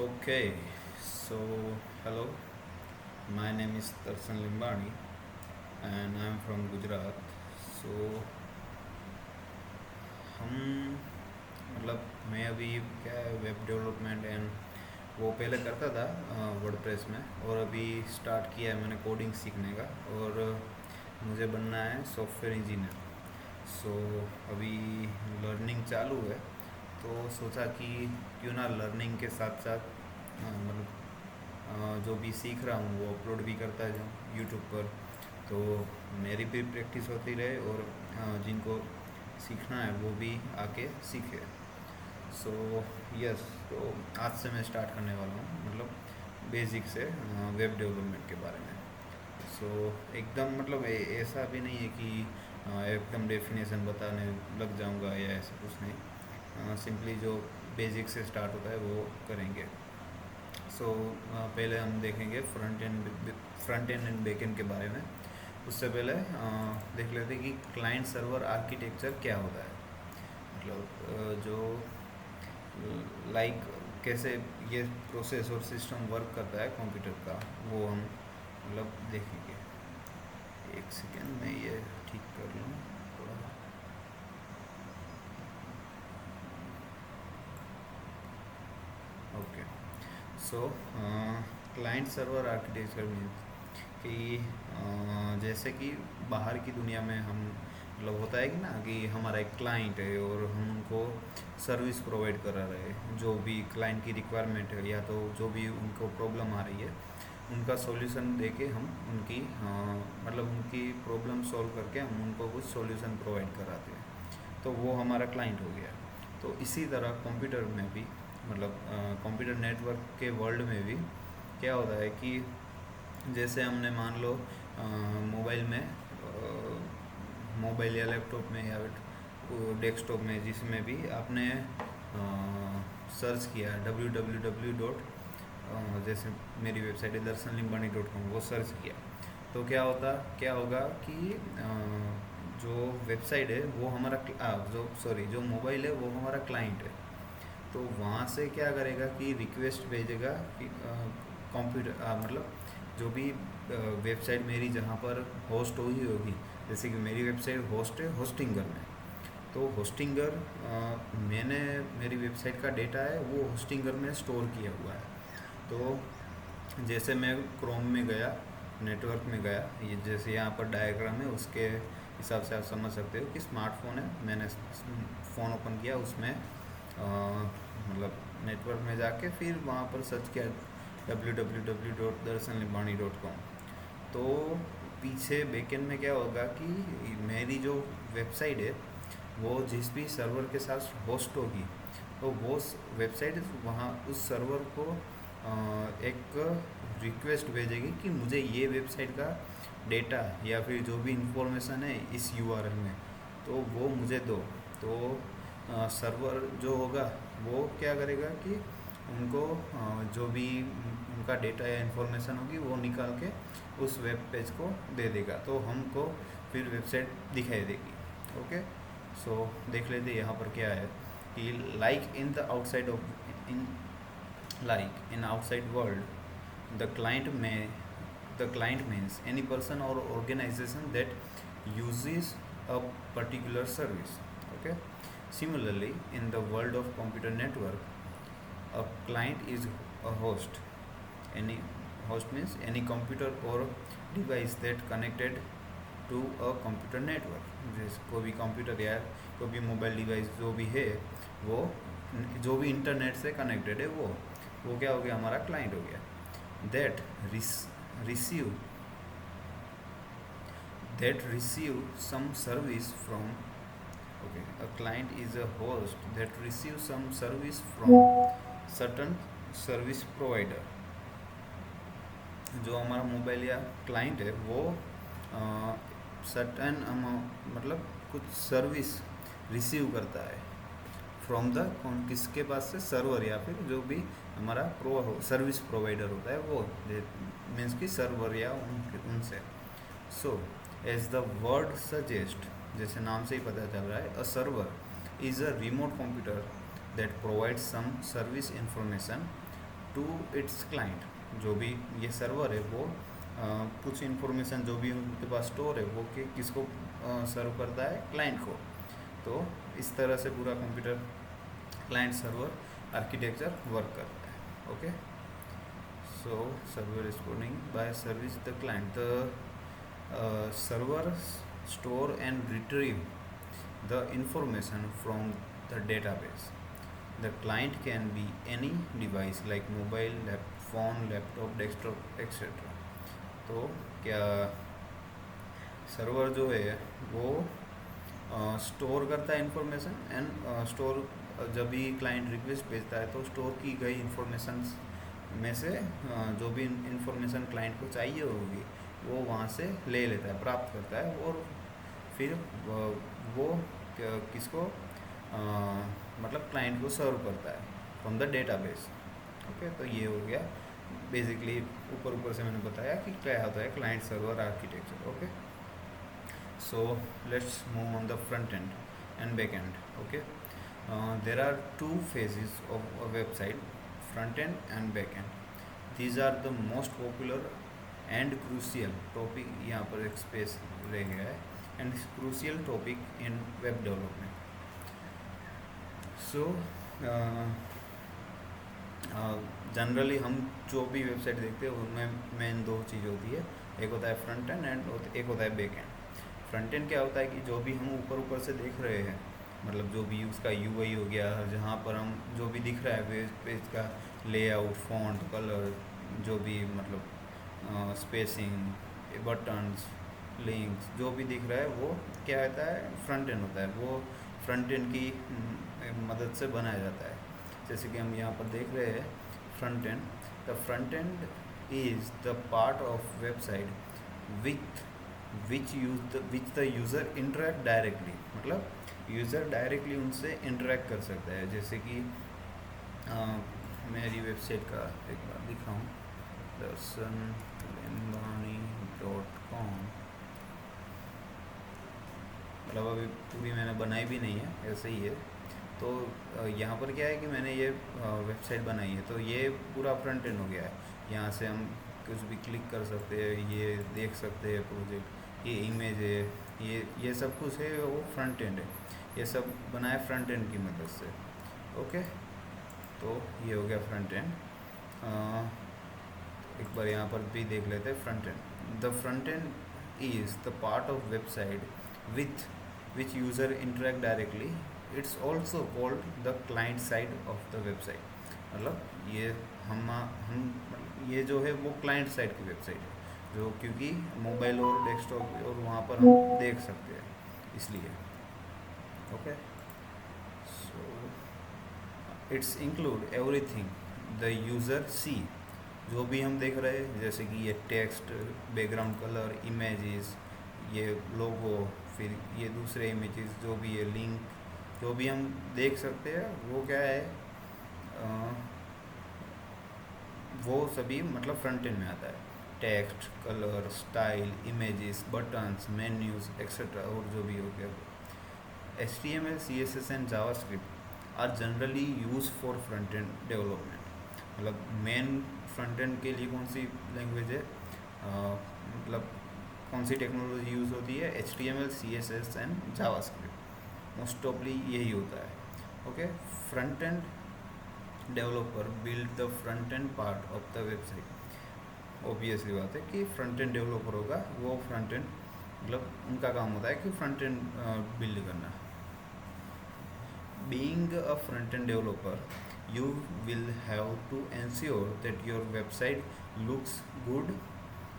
Okay, so hello, my name is Tarsan Limbani and I'm from Gujarat. So हम मतलब मैं अभी क्या है वेब डेवलपमेंट एंड वो पहले करता था वर्डप्रेस में, और अभी स्टार्ट किया है मैंने कोडिंग सीखने का। और मुझे बनना है सॉफ्टवेयर इंजीनियर। सो अभी लर्निंग चालू है, तो सोचा कि क्यों ना लर्निंग के साथ साथ मतलब जो भी सीख रहा हूँ वो अपलोड भी करता जाऊँ यूट्यूब पर, तो मेरी भी प्रैक्टिस होती रहे और जिनको सीखना है वो भी आके सीखे। सो यस, तो आज से मैं स्टार्ट करने वाला हूँ, मतलब बेसिक से वेब डेवलपमेंट के बारे में। सो एकदम मतलब ऐसा भी नहीं है कि एकदम डेफिनेशन बताने लग जाऊँगा या ऐसा कुछ नहीं। सिंपली जो बेसिक से स्टार्ट होता है वो करेंगे। सो पहले हम देखेंगे front end and back and के बारे में। उससे पहले देख लेते हैं कि क्लाइंट सर्वर आर्किटेक्चर क्या होता है। मतलब जो लाइक कैसे ये प्रोसेस और सिस्टम वर्क करता है कंप्यूटर का, वो हम मतलब देखेंगे। एक सेकेंड में ये ठीक कर लूँ थोड़ा। ओके, सो क्लाइंट सर्वर आर्किटेक्चर मीन्स कि जैसे कि बाहर की दुनिया में हम मतलब होता है कि ना कि हमारा एक क्लाइंट है और हम उनको सर्विस प्रोवाइड करा रहे हैं। जो भी क्लाइंट की रिक्वायरमेंट है या तो जो भी उनको प्रॉब्लम आ रही है, उनका सॉल्यूशन देके हम उनकी मतलब उनकी प्रॉब्लम सॉल्व करके हम उनको कुछ सॉल्यूशन प्रोवाइड कराते हैं, तो वो हमारा क्लाइंट हो गया। तो इसी तरह कंप्यूटर में भी मतलब कंप्यूटर नेटवर्क के वर्ल्ड में भी क्या होता है कि जैसे हमने मान लो मोबाइल में मोबाइल या लैपटॉप में या डेस्कटॉप में जिसमें भी आपने सर्च किया www. जैसे मेरी वेबसाइट है darsanlimbani.com, वो सर्च किया तो क्या होगा कि जो वेबसाइट है वो हमारा जो मोबाइल है वो हमारा क्लाइंट है। तो वहाँ से क्या करेगा कि रिक्वेस्ट भेजेगा कि कंप्यूटर मतलब जो भी वेबसाइट मेरी जहाँ पर होस्ट हुई होगी, जैसे कि मेरी वेबसाइट होस्ट है होस्टिंगर में, तो होस्टिंगर मैंने मेरी वेबसाइट का डेटा है वो होस्टिंगर में स्टोर किया हुआ है। तो जैसे मैं क्रोम में गया, नेटवर्क में गया, ये जैसे यहाँ पर डायग्राम है उसके हिसाब से आप समझ सकते हो कि स्मार्टफोन है, मैंने फ़ोन ओपन किया उसमें मतलब नेटवर्क में जाके फिर वहाँ पर सर्च किया www.darsanlimbani.com। तो पीछे बैकएंड में क्या होगा कि मेरी जो वेबसाइट है वो जिस भी सर्वर के साथ होस्ट होगी, तो वो वेबसाइट वहाँ उस सर्वर को एक रिक्वेस्ट भेजेगी कि मुझे ये वेबसाइट का डेटा या फिर जो भी इंफॉर्मेशन है इस यूआरएल में, तो वो मुझे दो। तो सर्वर जो होगा वो क्या करेगा कि उनको जो भी उनका डेटा या इंफॉर्मेशन होगी वो निकाल के उस वेब पेज को दे देगा, तो हमको फिर वेबसाइट दिखाई देगी। ओके, सो देख लेते यहाँ पर क्या है कि like in the outside of in like in outside world the client में the client means any person or organization that uses a particular service. Okay, similarly in the world of computer network a client is a host. Any host means any computer or device that connected to a computer network, जैसे कोई भी computer या कोई भी mobile device जो भी है वो जो भी इंटरनेट से कनेक्टेड है वो क्या हो गया, हमारा क्लाइंट हो गया। that receive receive some service from, okay, a client is a host that receives some service from certain service provider। जो हमारा मोबाइल या क्लाइंट है वो सर्टन मतलब कुछ सर्विस रिसीव करता है फ्रॉम द किसके पास से, सर्वर या फिर जो भी हमारा सर्विस प्रोवाइडर होता है वो मीन्स कि सर्वर या उनसे। So as the word suggest, जैसे नाम से ही पता चल रहा है, a server is a remote computer that provides some service information to its client. जो भी ये सर्वर है वो कुछ इन्फॉर्मेशन जो भी उनके पास स्टोर है वो किसको सर्व करता है, क्लाइंट को। तो इस तरह से पूरा computer client server architecture work करता है। Okay, so server responding bye service the client, the server store and retrieve the information from the database. The client can be any device like mobile, phone, laptop, desktop, etc. तो क्या server जो है वो store करता है information and store, जब भी client request भेजता है तो स्टोर की गई इंफॉर्मेशन में से जो भी इंफॉर्मेशन क्लाइंट को चाहिए होगी वो वहाँ से ले लेता है, प्राप्त करता है, और फिर वो किसको मतलब क्लाइंट को सर्व करता है फ्रॉम द डेटाबेस। ओके, तो ये हो गया बेसिकली, ऊपर ऊपर से मैंने बताया कि क्या होता है client server architecture. Okay, so let's move on the front end and back end. Okay, there are two phases of a website, front end and back end. These are the most popular and crucial topic, यहाँ पर एक space रह गया है, and is crucial topic in web development. So generally हम जो भी website देखते हैं उनमें मेन दो चीज़ होती है, एक होता है फ्रंट एंड एंड एक होता है बैक एंड। फ्रंट एंड क्या होता है कि जो भी हम ऊपर ऊपर से देख रहे हैं, मतलब जो भी उसका यूआई हो गया, जहाँ पर हम जो भी दिख रहा है पेज का लेआउट, फॉन्ट, कलर, जो भी मतलब स्पेसिंग, बटन्स, लिंक्स, जो भी दिख रहा है वो क्या होता है, फ्रंट एंड होता है। वो फ्रंट एंड की मदद से बनाया जाता है। जैसे कि हम यहाँ पर देख रहे हैं front end, the front and is the part of website which the user interact directly, मतलब यूज़र डायरेक्टली उनसे इंटरेक्ट कर सकता है। जैसे कि मेरी वेबसाइट का एक बार दिखाऊँ, darshanlembani.com, मतलब अभी पूरी मैंने बनाई भी नहीं है, ऐसे ही है। तो यहाँ पर क्या है कि मैंने ये वेबसाइट बनाई है, तो ये पूरा फ्रंट एंड हो गया है। यहाँ से हम कुछ भी क्लिक कर सकते हैं, ये देख सकते हैं प्रोजेक्ट, ये इमेज है, ये सब कुछ है, वो फ्रंट एंड है। ये सब बनाया फ्रंट एंड की मदद से। ओके, तो ये हो गया फ्रंट एंड। एक बार यहाँ पर भी देख लेते हैं front end. The front and is the part of website with which user interact directly. It's also called the client side of the website. मतलब ये हम ये जो है वो क्लाइंट साइड की वेबसाइट है, जो क्योंकि मोबाइल और डेस्कटॉप और वहाँ पर हम देख सकते हैं, इसलिए। Okay, so it's include everything the user see, जो भी हम देख रहे हैं, जैसे कि ये टेक्स्ट, बैकग्राउंड कलर, इमेजेस, ये लोगो, फिर ये दूसरे इमेजेस, जो भी है लिंक, जो भी हम देख सकते हैं वो क्या है, वो सभी मतलब फ्रंट एंड में आता है। Text, colour, style, images, buttons, menus etcetera, और जो भी हो गया। HTML, CSS and JavaScript are generally use for front end development. मतलब मेन फ्रंट एंड के लिए कौन सी लैंग्वेज है, मतलब कौन सी टेक्नोलॉजी यूज़ होती है, HTML, CSS and JavaScript, most ऑफली यही होता है। Okay, front end developer build the front end part of the website. Obviously बात है कि फ्रंट एंड डेवलपर होगा, वो फ्रंट एंड मतलब उनका काम होता है कि फ्रंट एंड बिल्ड करना। Being a front end developer, you will have to ensure that your website looks good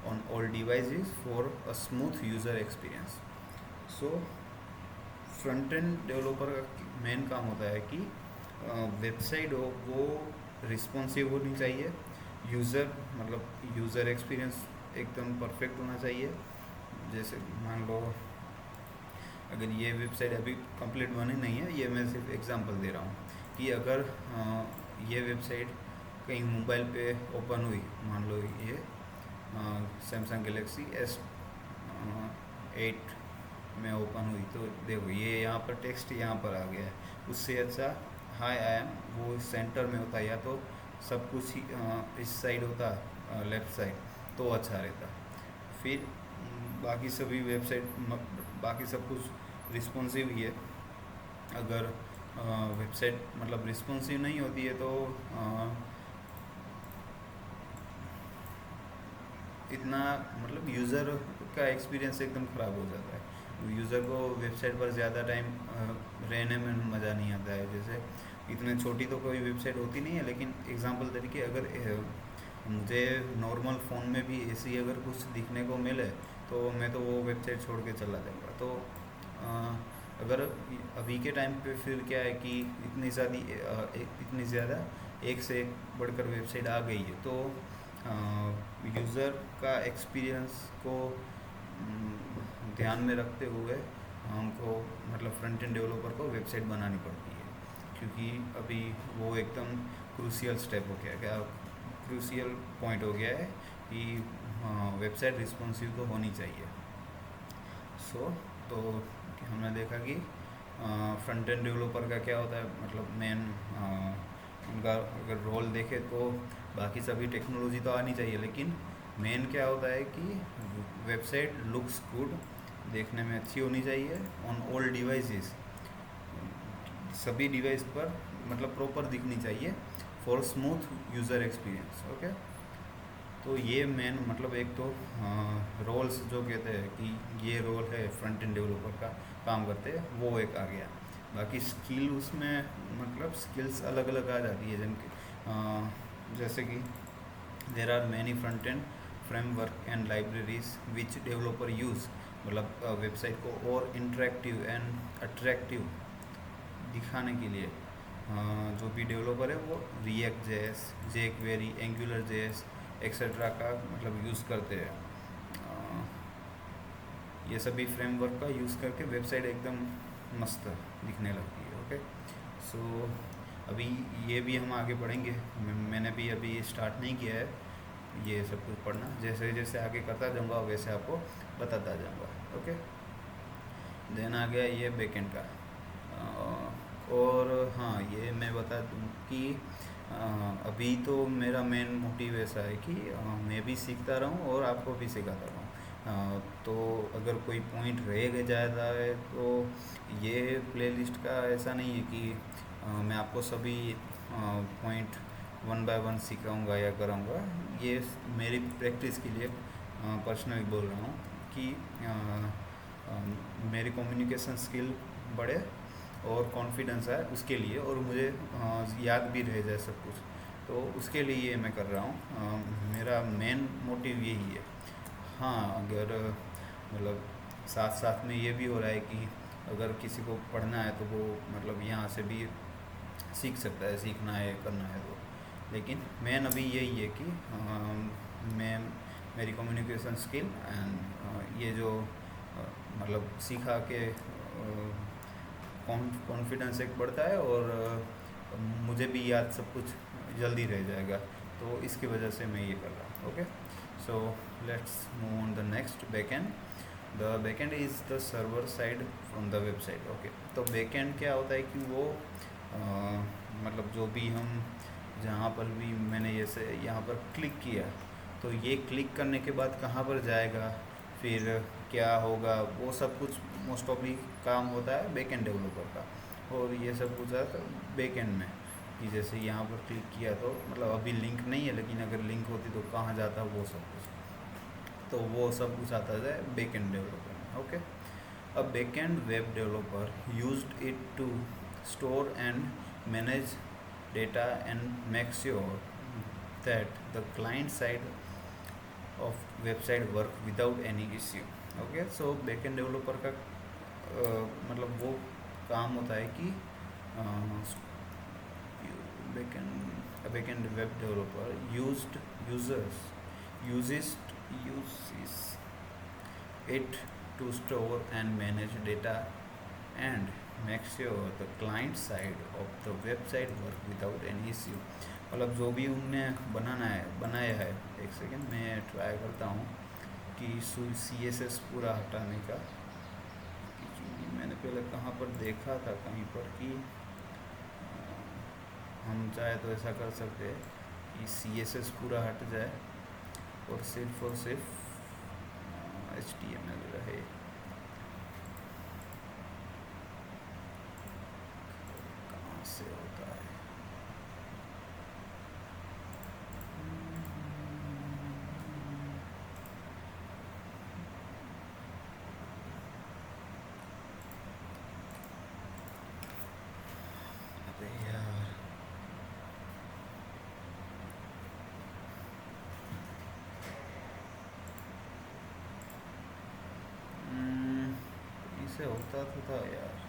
on all devices for a smooth user experience. So front end developer का main काम होता है कि website हो वो responsive होनी चाहिए, यूज़र मतलब यूज़र एक्सपीरियंस एकदम परफेक्ट होना चाहिए। जैसे मान लो अगर ये वेबसाइट अभी कंप्लीट बनी नहीं है, ये मैं सिर्फ एग्जांपल दे रहा हूँ कि अगर ये वेबसाइट कहीं मोबाइल पे ओपन हुई, मान लो ये सैमसंग गैलेक्सी S8 में ओपन हुई, तो देखो ये यहाँ पर टेक्स्ट यहाँ पर आ गया है। उससे अच्छा हाय आई एम वो सेंटर में होता है, या तो सब कुछ ही इस साइड होता, लेफ़्ट साइड, तो अच्छा रहता। फिर बाकी सभी वेबसाइट, बाकी सब कुछ रिस्पॉन्सिव ही है। अगर वेबसाइट मतलब रिस्पॉन्सिव नहीं होती है तो इतना मतलब यूज़र का एक्सपीरियंस एकदम ख़राब हो जाता है। यूज़र को वेबसाइट पर ज़्यादा टाइम रहने में मज़ा नहीं आता है। जैसे इतने छोटी तो कोई वेबसाइट होती नहीं है, लेकिन एग्जांपल तरीके अगर मुझे नॉर्मल फ़ोन में भी ऐसी अगर कुछ दिखने को मिले तो मैं तो वो वेबसाइट छोड़ के चला जाऊँगा। तो अगर अभी के टाइम पे फिर क्या है कि इतनी ज़्यादा एक से एक बढ़कर वेबसाइट आ गई है, तो यूज़र का एक्सपीरियंस को ध्यान में रखते हुए हमको मतलब फ्रंट एंड डेवलपर को वेबसाइट बनानी पड़ती है, क्योंकि अभी वो एकदम क्रूशियल स्टेप हो गया, क्या क्रूशियल पॉइंट हो गया है कि वेबसाइट रिस्पॉन्सिव तो होनी चाहिए। तो हमने देखा कि फ्रंट एंड डेवलपर का क्या होता है, मतलब मेन उनका अगर रोल देखे तो बाकी सभी टेक्नोलॉजी तो आनी चाहिए, लेकिन मेन क्या होता है कि वेबसाइट लुक्स गुड, देखने में अच्छी होनी चाहिए ऑन ऑल डिवाइसेस, सभी डिवाइस पर मतलब प्रॉपर दिखनी चाहिए for smooth user experience. Okay, तो ये मेन मतलब एक तो रोल्स जो कहते हैं कि ये रोल है फ्रंट एंड डेवलपर का, काम करते हैं, वो एक आ गया। बाकी स्किल उसमें मतलब स्किल्स अलग अलग आ जाती है, जैसे कि there are many front end framework and libraries which developer use, मतलब वेबसाइट को और इंटरेक्टिव एंड अट्रैक्टिव दिखाने के लिए जो भी डेवलपर है वो react JS, jQuery, angular JS etcetera का मतलब यूज़ करते हैं। ये सभी फ्रेमवर्क का यूज़ करके वेबसाइट एकदम मस्त दिखने लगती है। ओके, सो अभी ये भी हम आगे पढ़ेंगे। मैंने भी अभी स्टार्ट नहीं किया है ये सब कुछ पढ़ना, जैसे जैसे आगे करता जाऊँगा वैसे आपको बताता जाऊँगा। ओके, देन आ गया ये बैकएंड का। और हाँ, ये मैं बता दूँ कि अभी तो मेरा मेन मोटिव ऐसा है कि मैं भी सीखता रहूँ और आपको भी सिखाता रहूँ। तो अगर कोई पॉइंट रह जाता है तो ये प्लेलिस्ट का ऐसा नहीं है कि मैं आपको सभी पॉइंट वन बाय वन सिखाऊंगा या कराऊंगा। ये मेरी प्रैक्टिस के लिए पर्सनली बोल रहा हूँ कि मेरी कम्युनिकेशन स्किल बढ़े और कॉन्फिडेंस आए उसके लिए, और मुझे याद भी रह जाए सब कुछ, तो उसके लिए ये मैं कर रहा हूँ। मेरा मेन मोटिव यही है। हाँ, अगर मतलब साथ साथ में ये भी हो रहा है कि अगर किसी को पढ़ना है तो वो मतलब यहाँ से भी सीख सकता है, सीखना है करना है तो, लेकिन मेन अभी यही है कि मैं मेरी कम्युनिकेशन स्किल एंड ये जो मतलब सीखा के कॉन्फिडेंस एक बढ़ता है और मुझे भी याद सब कुछ जल्दी रह जाएगा, तो इसकी वजह से मैं ये कर रहा हूँ। Okay, so let's move on the next, backend. The backend is the server side from the website. Okay, तो बैकएंड क्या होता है कि वो मतलब जो भी हम जहाँ पर भी मैंने जैसे यहाँ पर क्लिक किया, तो ये क्लिक करने के बाद कहाँ पर जाएगा, फिर क्या होगा, वो सब कुछ मोस्ट ऑफली काम होता है बैकएंड डेवलपर का। और ये सब कुछ आता है बैकएंड में कि जैसे यहाँ पर क्लिक किया तो मतलब अभी लिंक नहीं है, लेकिन अगर लिंक होती तो कहाँ जाता वो सब कुछ, तो वो सब कुछ आता है बैकएंड डेवलपर में। Okay, a backend web developer used it to store and manage data and make sure that the client side of website work without any issue। Okay, so backend developer का मतलब वो काम होता है कि backend web developer uses it to store and manage data and make sure the client side of the website work without any issue। मतलब जो भी उनने बनाया है, एक सेकेंड मैं ट्राई करता हूँ कि CSS पूरा हटाने का, क्योंकि मैंने पहले कहाँ पर देखा था कहीं पर कि हम चाहे तो ऐसा कर सकते हैं कि CSS पूरा हट जाए और सिर्फ HTML रहे। कहाँ से होता है? अरे यार, इसे होता तो था यार।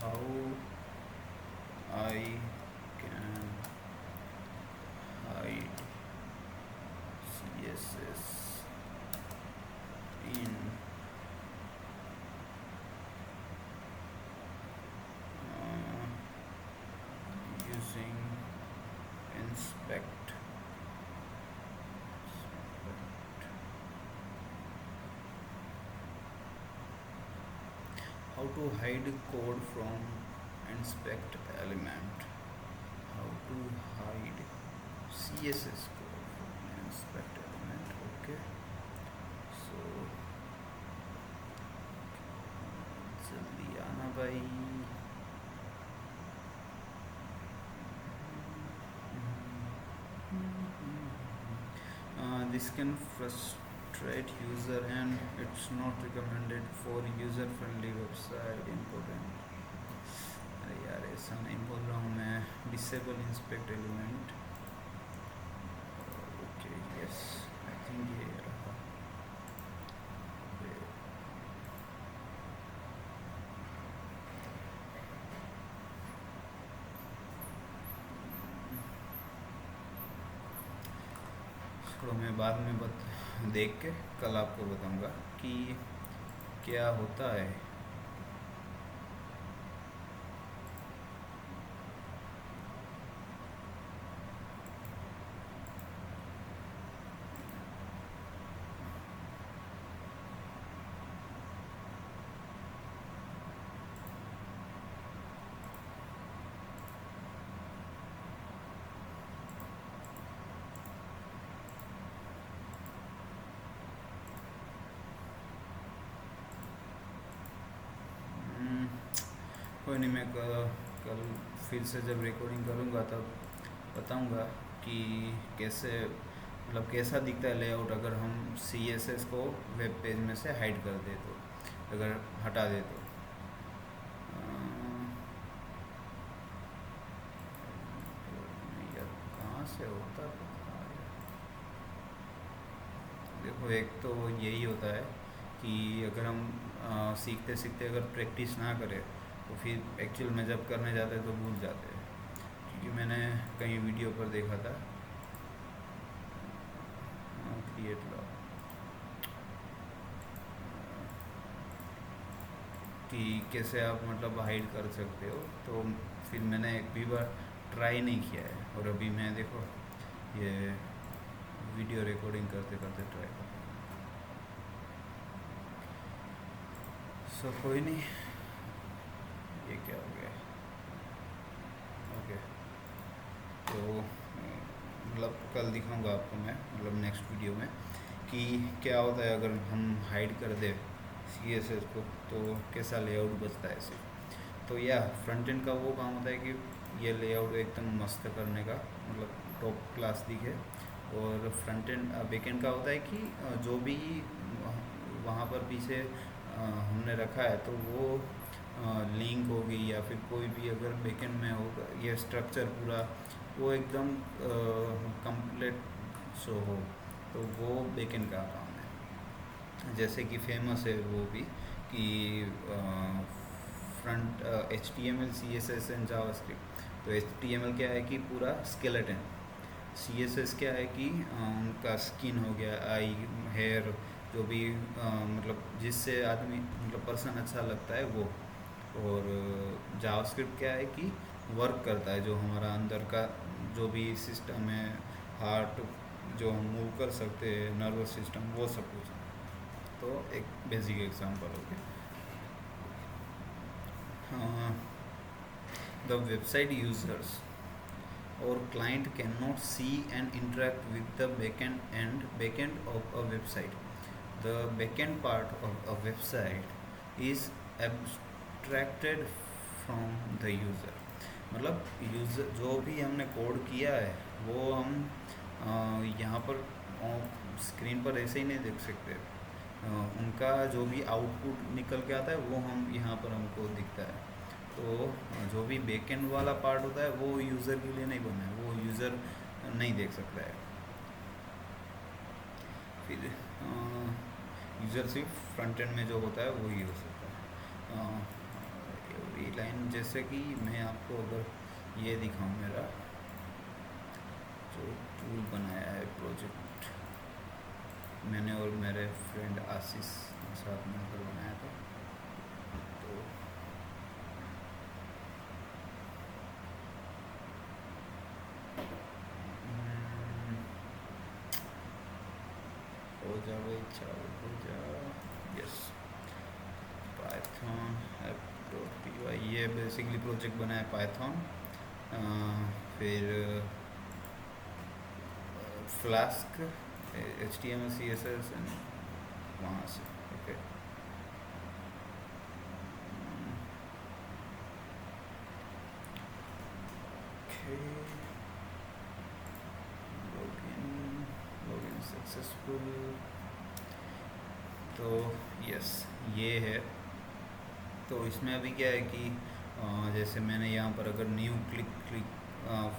How I can hide CSS in using inspect. How to hide code from inspect element. How to hide CSS code from inspect element. Okay, so जल्दी आना भाई। This can frustrate user and it's not recommended for user friendly website. Important। अरे यार, ऐसा नहीं बोल रहा हूँ मैं। Disable inspect element. Okay, yes, I think ये रहा। छोड़ो, मैं बाद में देख के कल आपको बताऊंगा कि क्या होता है। कोई नहीं, मैं कल फिर से जब रिकॉर्डिंग करूँगा तब बताऊँगा कि कैसे, मतलब कैसा दिखता है लेआउट अगर हम CSS को वेब पेज में से हाइड कर दे तो, अगर हटा दे तो। यार कहाँ से होता है? देखो, एक तो यही होता है कि अगर हम सीखते सीखते अगर प्रैक्टिस ना करें तो फिर एक्चुअल में जब करने जाते हैं तो भूल जाते हैं। क्योंकि मैंने कहीं वीडियो पर देखा था, क्रिएट लॉ, कि कैसे आप मतलब हाइड कर सकते हो। तो फिर मैंने एक भी बार ट्राई नहीं किया है, और अभी मैं देखो ये वीडियो रिकॉर्डिंग करते करते ट्राई कर। सो कोई नहीं, ये क्या हो गया? ओके, तो मतलब कल दिखाऊंगा आपको मैं, मतलब नेक्स्ट वीडियो में, कि क्या होता है अगर हम हाइड कर दें CSS को तो कैसा लेआउट बचता है सिर्फ। तो या फ्रंट एंड का वो काम होता है कि ये लेआउट एकदम मस्त करने का, मतलब टॉप क्लास दिखे। और फ्रंट एंड बैक एंड का होता है कि जो भी वहाँ पर पीछे हमने रखा है तो वो लिंक होगी या फिर कोई भी अगर बैकएंड में होगा, ये स्ट्रक्चर पूरा वो एकदम कंप्लीट शो हो, तो वो बैकएंड का काम है। जैसे कि फेमस है वो भी कि front HTML CSS and JavaScript. तो HTML क्या है कि पूरा स्केलेटन, CSS क्या है कि उनका स्किन हो गया, आई, हेयर, जो भी मतलब जिससे आदमी मतलब पर्सन अच्छा लगता है वो। और जावास्क्रिप्ट क्या है कि वर्क करता है जो हमारा अंदर का जो भी सिस्टम है, हार्ट जो हम मूव कर सकते हैं, नर्वस सिस्टम, वो सब कुछ। तो एक बेसिक एग्जांपल हो गया। The website users or client cannot see and interact with the backend of a website. The backend part of a website is abstracted from the user. मतलब यूज़र जो भी हमने कोड किया है वो हम यहाँ पर स्क्रीन पर ऐसे ही नहीं देख सकते। उनका जो भी आउटपुट निकल के आता है वो हम यहाँ पर हमको दिखता है। तो जो भी बैकएंड वाला पार्ट होता है वो यूज़र के लिए नहीं बना है, वो यूज़र नहीं देख सकता है। फिर यूज़र सिर्फ फ्रंट एंड में जो होता है वो ही हो सकता है। ये लाइन जैसे कि मैं आपको अगर ये दिखाऊं, मेरा जो टूल बनाया है प्रोजेक्ट मैंने और मेरे फ्रेंड आशीष साथ मिलकर बनाया था। तो हो जाओ, चालू हो जाओ, यस। पाइथन ऐप.py, ये बेसिकली प्रोजेक्ट बनाया पाइथन, फिर फ्लास्क, HTML CSS एंड वहाँ से। Okay, login successful. तो यस, ये है। तो इसमें अभी क्या है कि जैसे मैंने यहाँ पर अगर न्यू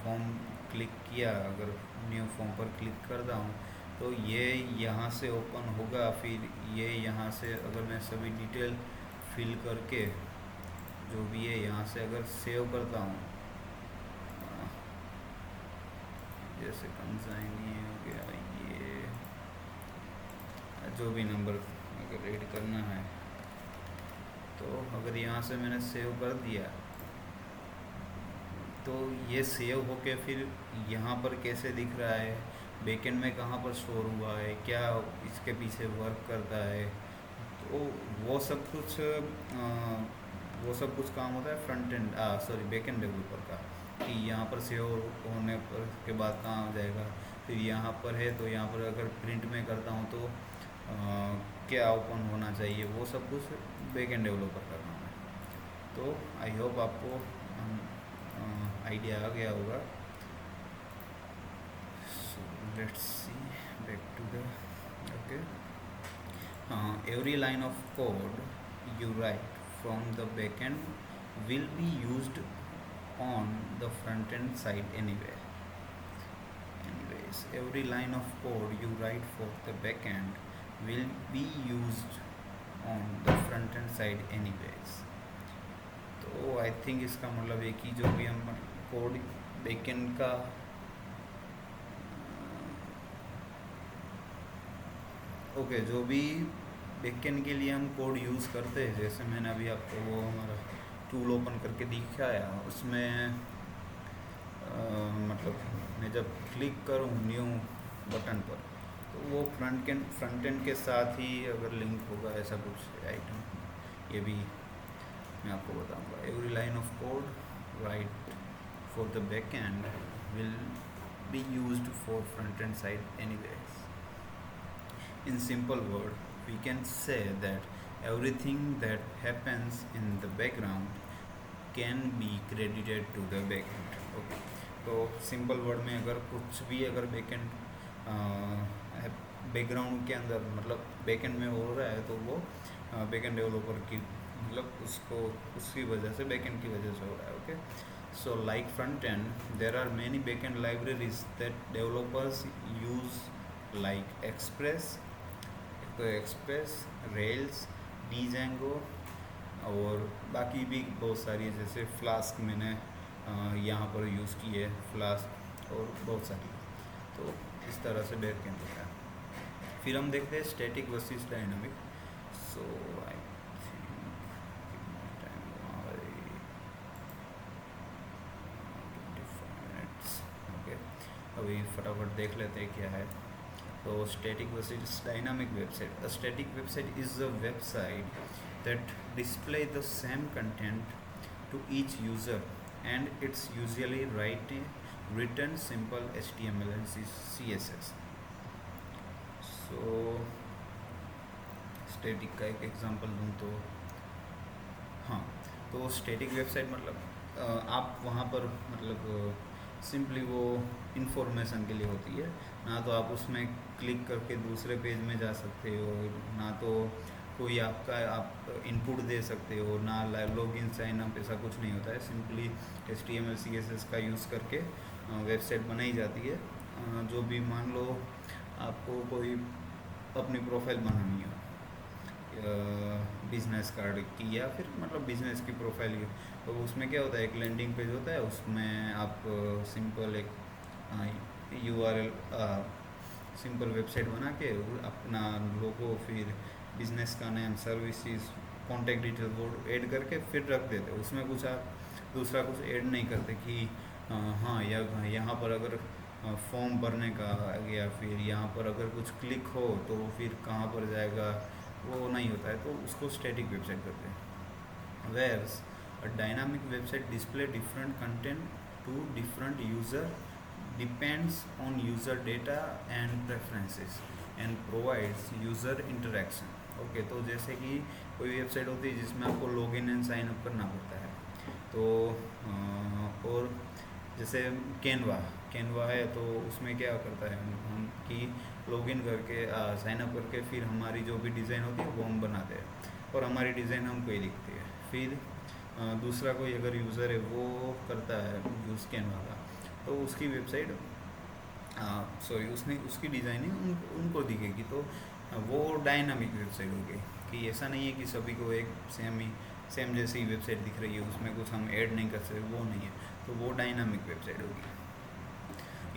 फॉर्म क्लिक किया, अगर न्यू फॉर्म पर क्लिक करता हूँ तो ये यहाँ से ओपन होगा। फिर ये यहाँ से अगर मैं सभी डिटेल फिल करके जो भी है यहाँ से अगर सेव करता हूँ, जैसे कंसाइनी हो गया, ये जो भी नंबर अगर ऐड करना है तो अगर यहाँ से मैंने सेव कर दिया तो ये सेव होके फिर यहाँ पर कैसे दिख रहा है, बैकएंड में कहाँ पर स्टोर हुआ है, क्या इसके पीछे वर्क करता है, तो वो सब कुछ काम होता है फ्रंट एंड बैकएंड डेवलपर का। कि यहाँ पर सेव होने पर के बाद कहाँ आ जाएगा, फिर यहाँ पर है तो यहाँ पर अगर प्रिंट में करता हूँ तो क्या ओपन होना चाहिए, वो सब कुछ बैकएंड डेवलपर का काम है। तो आई होप आपको आइडिया आ गया होगा। So let's see back to the okay. Every line of code you write from the backend will be used on the front end side anyway. Anyways, every line of code you write for the backend will be used on the front end side anyways. तो I think इसका मतलब है कि जो भी हम code backend का okay जो भी बैकएंड के लिए हम कोड यूज़ करते हैं, जैसे मैंने अभी आपको वो हमारा टूल ओपन करके दिखाया, उसमें मतलब मैं जब क्लिक करूँ न्यू बटन पर तो वो फ्रंट एंड के साथ ही अगर लिंक होगा ऐसा कुछ आइटम, ये भी मैं आपको बताऊंगा। Every line of code right for the back and will be used for front and side anyways. In simple word, we can say that everything that happens in the background can be credited to the backend. Okay. तो simple word में अगर कुछ भी अगर background के अंदर मतलब backend में हो रहा है तो वो बैकएंड डेवलपर की मतलब उसको उसकी वजह से बैकएंड की वजह से हो रहा है। Okay, so like front end there are many backend libraries that developers use like Express, Rails, Django और बाकी भी बहुत सारी है, जैसे फ्लास्क मैंने यहाँ पर यूज़ की है, फ्लास्क और बहुत सारी। तो इस तरह से बैकएंड होता है। फिर हम देखते हैं स्टैटिक वर्सेस डायनामिक। सो आई ओके, अभी फटाफट देख लेते हैं क्या है। तो static versus dynamic website. A static website is a website that display the same content to each user, and it's usually written simple HTML and CSS. So static का एक एग्जांपल दूँ तो हाँ, तो स्टैटिक वेबसाइट मतलब आप वहाँ पर मतलब सिंपली वो इंफॉर्मेशन के लिए होती है, ना तो आप उसमें क्लिक करके दूसरे पेज में जा सकते हो, ना तो कोई आपका आप इनपुट दे सकते हो, ना लॉगिन साइन अप, ऐसा कुछ नहीं होता है। सिंपली HTML CSS का यूज़ करके वेबसाइट बनाई जाती है। जो भी मान लो आपको कोई अपनी प्रोफाइल बनानी हो बिजनेस कार्ड की, या फिर मतलब बिजनेस की प्रोफाइल की, तो उसमें क्या होता है, एक लैंडिंग पेज होता है, उसमें आप सिंपल एक URL सिंपल वेबसाइट बना के अपना लोगो, फिर बिजनेस का नेम, सर्विसेज, कॉन्टैक्ट डिटेल वो ऐड करके फिर रख देते हो। उसमें कुछ आप दूसरा कुछ ऐड नहीं करते कि हाँ यहाँ पर अगर फॉर्म भरने का, या फिर यहाँ पर अगर कुछ क्लिक हो तो फिर कहाँ पर जाएगा, वो नहीं होता है, तो उसको स्टैटिक वेबसाइट कहते हैं। Whereas a dynamic website display different content to different user, depends on user data and preferences and provides user interaction. Okay, तो जैसे कि कोई वेबसाइट होती है जिसमें आपको लॉगिन एंड साइन अप करना पड़ता है, तो और जैसे कैनवा है, तो उसमें क्या करता है हम कि लॉगिन करके साइन अप करके फिर हमारी जो भी डिज़ाइन होती है वो हम बनाते हैं, और हमारी डिज़ाइन हमको ही दिखती है। फिर दूसरा कोई अगर यूज़र है वो करता है यूज़ कैनवा का, तो उसकी वेबसाइट उसकी डिज़ाइनिंग उनको दिखेगी, तो वो डायनामिक वेबसाइट होगी। कि ऐसा नहीं है कि सभी को एक सेम जैसी वेबसाइट दिख रही है, उसमें कुछ हम ऐड नहीं कर सकते, वो नहीं है, तो वो डायनामिक वेबसाइट होगी।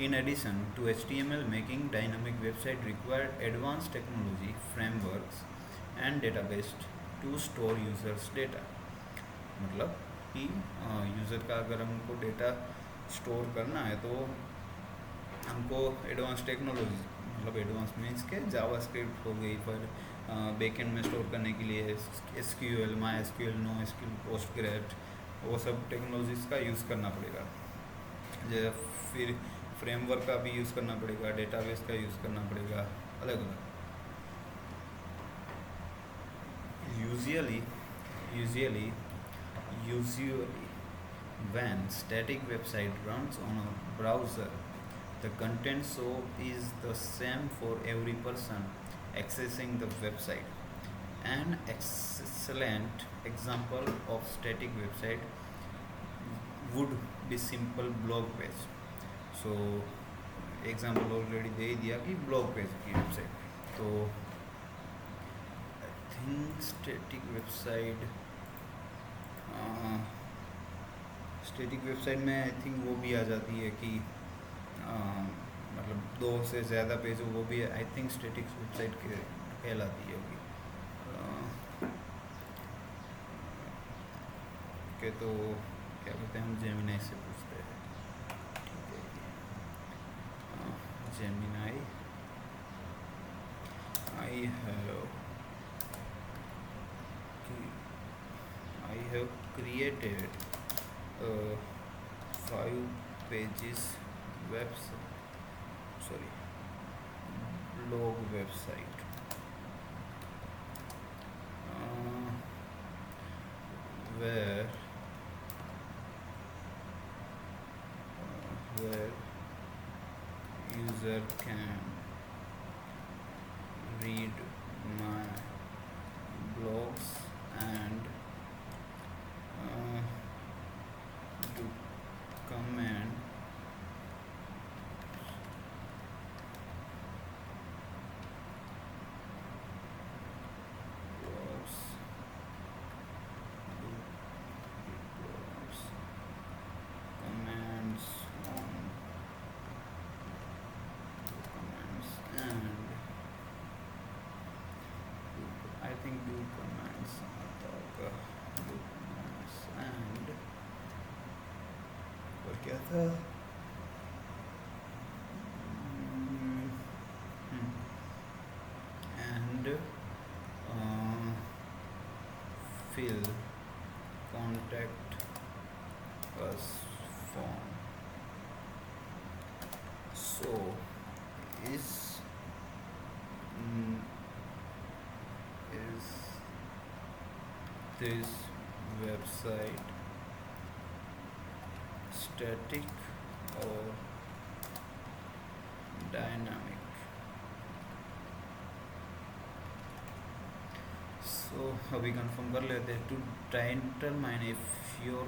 In addition to HTML, making dynamic website required advanced technology, frameworks and database to store users data। मतलब कि यूज़र का अगर हमको डेटा स्टोर करना है तो हमको एडवांस टेक्नोलॉजी, मतलब एडवांस मीन्स के जावास्क्रिप्ट हो गई, पर बैकएंड में स्टोर करने के लिए SQL, MySQL, NoSQL, पोस्टग्रेट, वो सब टेक्नोलॉजीज़ का यूज़ करना पड़ेगा। फिर फ्रेमवर्क का भी यूज़ करना पड़ेगा, डेटाबेस का यूज़ करना पड़ेगा, अलग अलग। Usually when static website runs on a browser, the content so is the same for every person accessing the website. An excellent example of static website would be simple blog page। So example already दे ही दिया कि blog page की website. तो I think static website में I think वो भी आ जाती है कि मतलब 2 से ज़्यादा पेज हो, वो भी आई थिंक स्टैटिक वेबसाइट के कहलाती है होगी। ओके, तो क्या कहते हैं, हम जेमिनी से पूछते हैं। Gemini, I have created a 5 pages blog website where user can read my blogs and do comment blogs, comments on क्या था? And fill contact us form. So is mm, is this website static or dynamic? So अभी confirm कर लेते हैं. To determine if your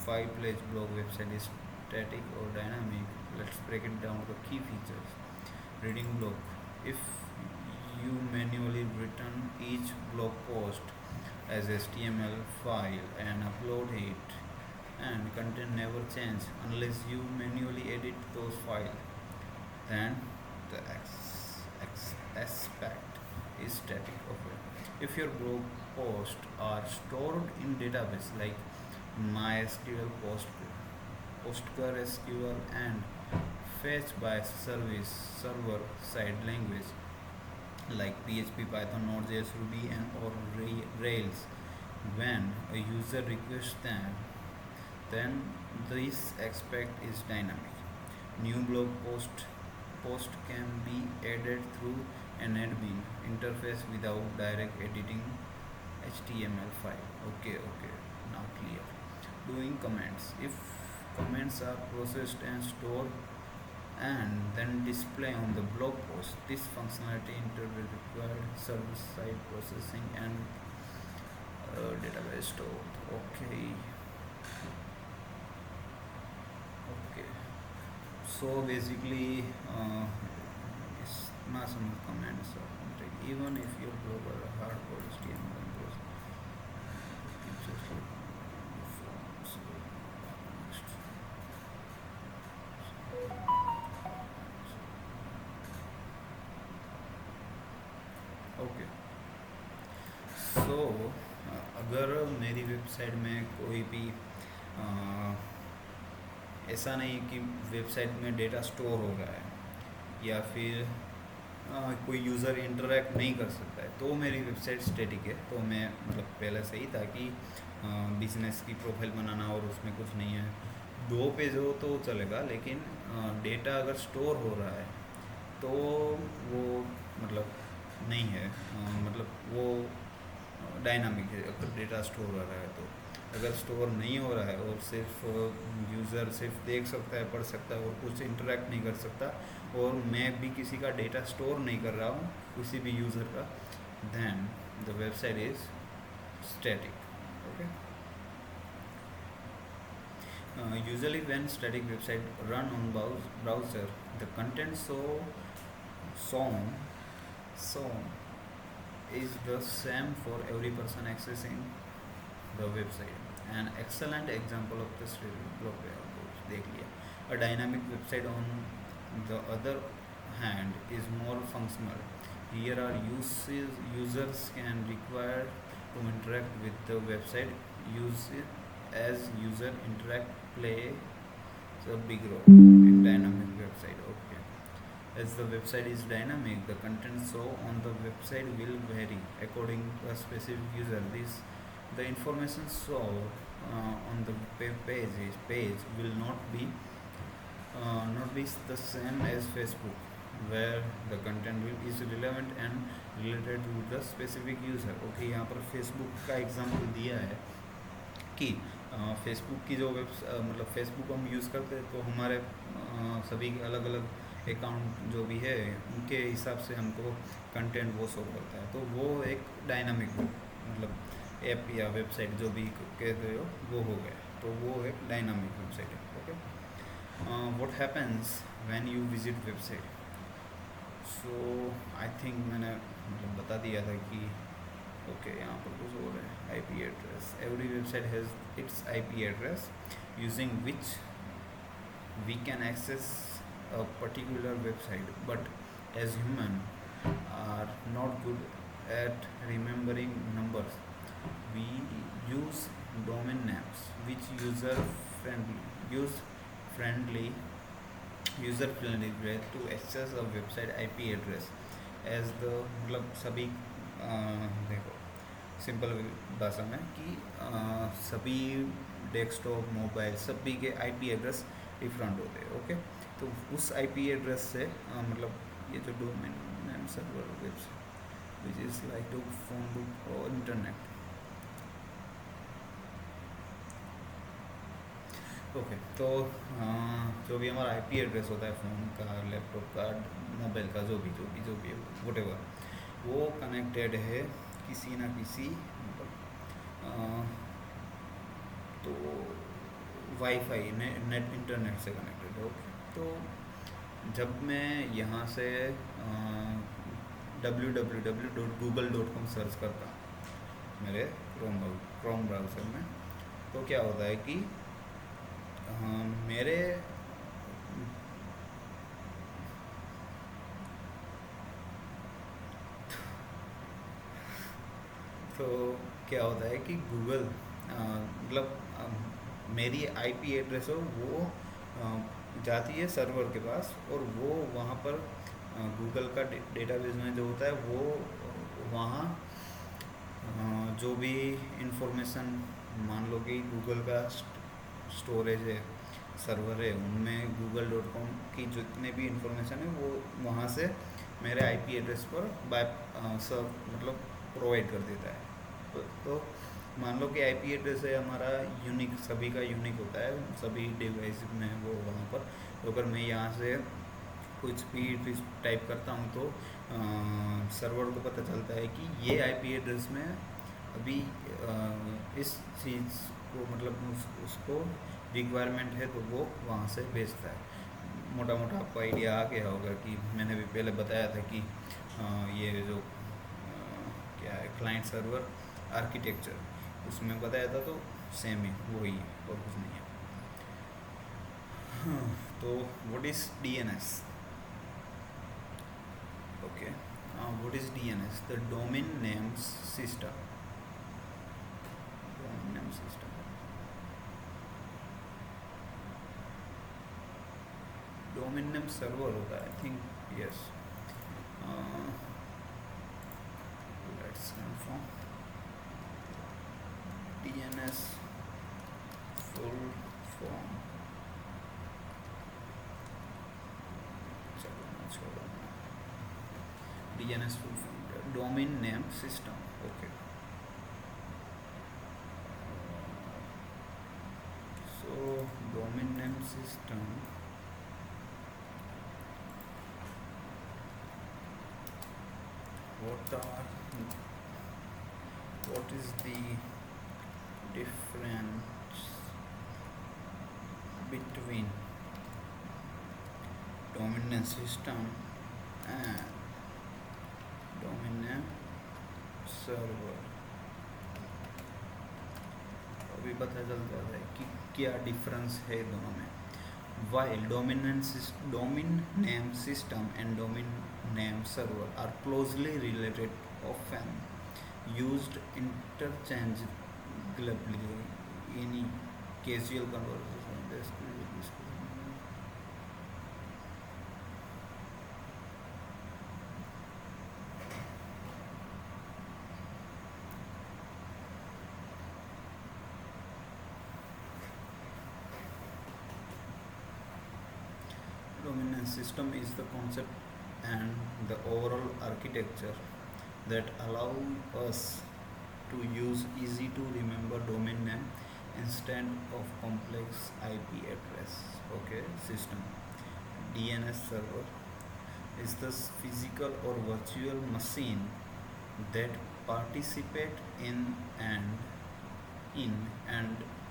5 page blog website is static or dynamic, let's break it down to the key features. Reading blog. If you manually written each blog post as HTML file and upload it, and content never change unless you manually edit those files, then the aspect is static. Okay. If your blog posts are stored in database like MySQL, PostgreSQL, and fetched by service server side language like PHP, Python, Node.js, Ruby, and or Rails, when a user requests them, then this aspect is dynamic. New blog post can be added through an admin interface without direct editing HTML file. Okay, now clear. Doing comments. If comments are processed and stored and then display on the blog post, this functionality will require server-side processing and database stored. Okay. So basically, it's not some comments or something. Even if your blog are hardcore HTML and those pictures like forms. Okay. So अगर मेरी website में कोई भी ऐसा नहीं कि website में data store हो रहा है या फिर कोई यूज़र इंटरेक्ट नहीं कर सकता है, तो मेरी वेबसाइट स्टैटिक है. तो मैं मतलब पहले से ही था कि बिजनेस की प्रोफाइल बनाना और उसमें कुछ नहीं है, 2 पेज हो तो चलेगा, लेकिन डेटा अगर स्टोर हो रहा है तो वो मतलब नहीं है, मतलब वो डायनामिक है. अगर डेटा स्टोर हो रहा है तो. अगर स्टोर नहीं हो रहा है और सिर्फ यूज़र सिर्फ देख सकता है, पढ़ सकता है और कुछ इंटरेक्ट नहीं कर सकता, और मैं भी किसी का डेटा स्टोर नहीं कर रहा हूँ किसी भी यूज़र का, then the website is static. Okay. Usually when static website run on browser, the content shown is the same for every person accessing the website. An excellent example of this blog post देख लिया. A dynamic website on the other hand is more functional. Here are users can require to interact with the website. Use it as user interact plays a big role in dynamic website. Okay. As the website is dynamic, the content shown on the website will vary according to a specific user. The information shown on the page will not be the same as Facebook, where the content is relevant and related to the specific user. Okay, यहाँ पर Facebook का example दिया है कि Facebook की जो मतलब Facebook हम यूज़ करते हैं तो हमारे सभी अलग अलग अकाउंट जो भी है उनके हिसाब से हमको कंटेंट वो शो करता है. तो वो एक डायनामिक मतलब ऐप या वेबसाइट जो भी कहते हो वो हो गया. तो वो एक डायनामिक वेबसाइट है. Okay. What happens when you visit website. So I think मैंने मतलब बता दिया था कि ओके यहाँ पर कुछ और है. IP address. Every website has its IP address using which we can access a particular website, but as human are not good at remembering numbers, we use domain names which friendly user friendly way to access a website IP address as the मतलब सभी देखो simple भाषा में कि सभी desktop mobile सभी के IP address different होते हैं। ओके, तो उस आईपी एड्रेस से मतलब ये जो domain name server website which is like to phone book और इंटरनेट। ओके, तो जो भी हमारा आईपी एड्रेस होता है फ़ोन का, लैपटॉप का, मोबाइल का, जो भी वटेवर, वो कनेक्टेड है किसी ना किसी तो वाईफाई नेट इंटरनेट से कनेक्टेड है। ओके, तो जब मैं यहाँ से www.google.com सर्च करता हूँ मेरे क्रोम ब्राउज़र में, तो क्या होता है कि मेरे तो क्या होता है कि गूगल मतलब मेरी आईपी एड्रेस हो वो जाती है सर्वर के पास, और वो वहाँ पर गूगल का डेटाबेस में जो होता है वो वहाँ जो भी इंफॉर्मेशन, मान लो कि गूगल का स्टोरेज है, सर्वर है, उनमें google.com की जितने भी इंफॉर्मेशन है वो वहाँ से मेरे आईपी एड्रेस पर सब मतलब प्रोवाइड कर देता है। तो मान लो कि आईपी एड्रेस है हमारा यूनिक, सभी का यूनिक होता है सभी डिवाइस में वो वहाँ पर। तो अगर मैं यहाँ से कुछ भी टाइप करता हूँ तो सर्वर को पता चलता है कि ये आईपी एड्रेस में अभी इस चीज़ को मतलब उसको रिक्वायरमेंट है, तो वो वहाँ से भेजता है। मोटा मोटा आपको आइडिया आ गया होगा कि मैंने भी पहले बताया था कि ये जो क्या है क्लाइंट सर्वर आर्किटेक्चर, उसमें बताया था, तो सेम ही वही है और कुछ नहीं है। हाँ, तो what is DNS? Okay, what is DNS? The domain name system. Domain name system, domain name server होता है I think, yes. Let's confirm DNS full form। चलो मैं छोड़ो, DNS full form domain name system। Okay, so domain name system what is the difference between domain name system and domain name server? अभी पता चल जाता है कि क्या डिफरेंस है दोनों में। While domain name system and domain name server are closely related, often used interchangeably in casual conversation. Domain system is the concept and the overall architecture that allow us to use easy to remember domain name instead of complex IP address. Okay, system. DNS server is the physical or virtual machine that participate in and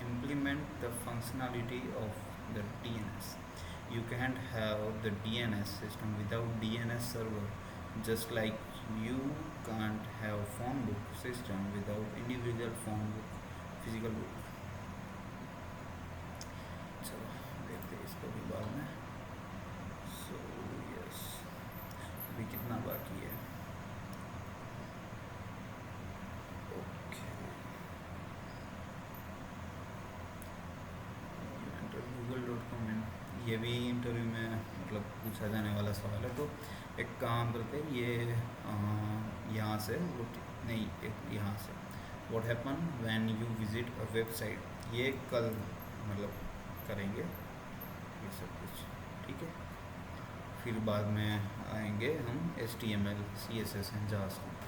implement the functionality of the DNS. You can't have the DNS system without DNS server, just like you can't have phone book system without individual phone book physical book। चलो देखते हैं इसको भी बाद में। So yes, अभी कितना बाकी है? ओके, ये भी इंटरव्यू में मतलब पूछा जाने वाला सवाल है। तो एक काम करते हैं, ये यहाँ से नहीं, एक यहाँ से what happen when you visit a website, ये कल मतलब करेंगे ये सब कुछ, ठीक है। फिर बाद में आएंगे हम HTML CSS एंड जावास्क्रिप्ट,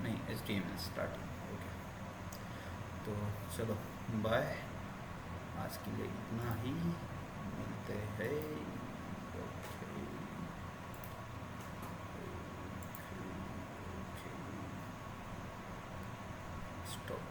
नहीं HTML स्टार्टिंग, ओके। तो चलो बाय, आज के लिए इतना ही, मिलते हैं। स्टॉप।